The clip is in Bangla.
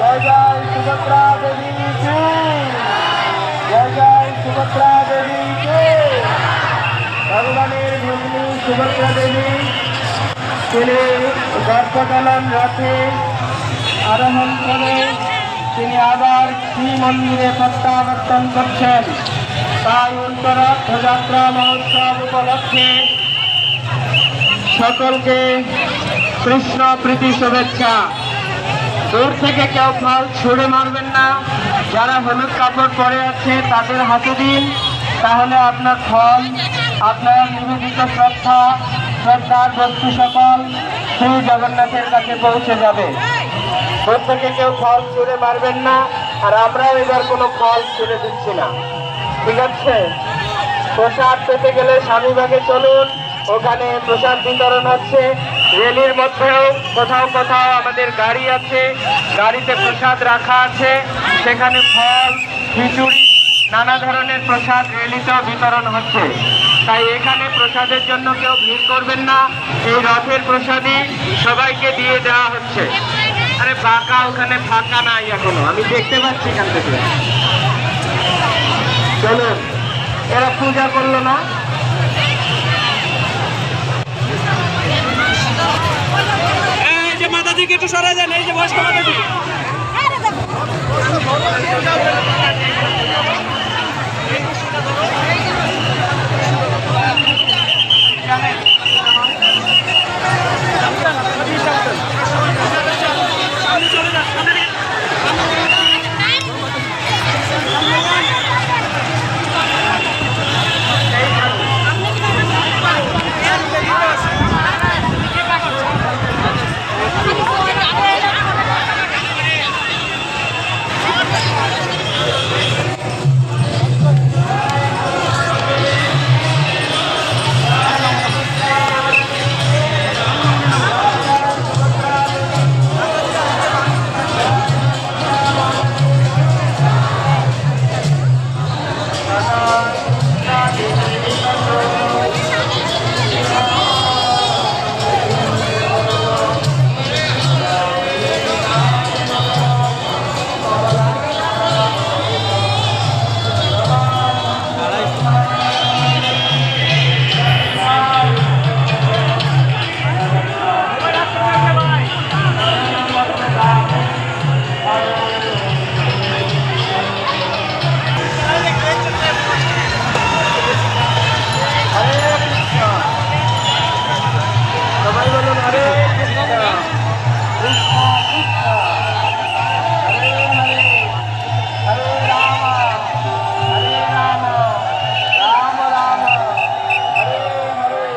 जय जय सुभद्रा देवी की जय जय सुभद्रा देवी की भगवाনের ভগ্নী সুভদ্রা দেবী তিনি গর্ভকালন রথে আরোহণ করে তিনি আবার শ্রীমন্দিরে প্রত্যাবর্তন করছেন। তাই রথযাত্রা মহোৎসব উপলক্ষে সকলকে কৃষ্ণ প্রীতি শুভেচ্ছা। দূর থেকে কেউ ফল ছুঁড়ে মারবেন না। যারা হলুদ কাপড় পরে আছে তাদের হাতে দিন, তাহলে আপনার ফল, আপনার নিবেদিত শ্রদ্ধার বস্তু সকল শ্রী জগন্নাথের কাছে পৌঁছে যাবে। দূর থেকে কেউ ফল ছুঁড়ে মারবেন না, আর আমরাও এবার কোনো ফল ছুঁড়ে দিচ্ছি না, ঠিক আছে? প্রসাদ পেতে গেলে স্বামীবাগে চলুন, ওখানে প্রসাদ বিতরণ হচ্ছে। রেলির মধ্যেও কোথাও কোথাও আমাদের গাড়ি আছে, গাড়িতে প্রসাদ রাখা আছে, সেখানে ফল, খিচুড়ি, নানা ধরনের প্রসাদ রেলিতেও বিতরণ হচ্ছে। তাই এখানে প্রসাদের জন্য কেউ ভিড় করবেন না। এই রথের প্রসাদই সবাইকে দিয়ে দেওয়া হচ্ছে। আরে ফাঁকা, ওখানে ফাঁকা নাই এখনো, আমি দেখতে পাচ্ছি এখান থেকে। চলুন, এরা পূজা করলো না? মাতাজিকে একটু সরে যান, এই যে বয়স্ক মাতাজি।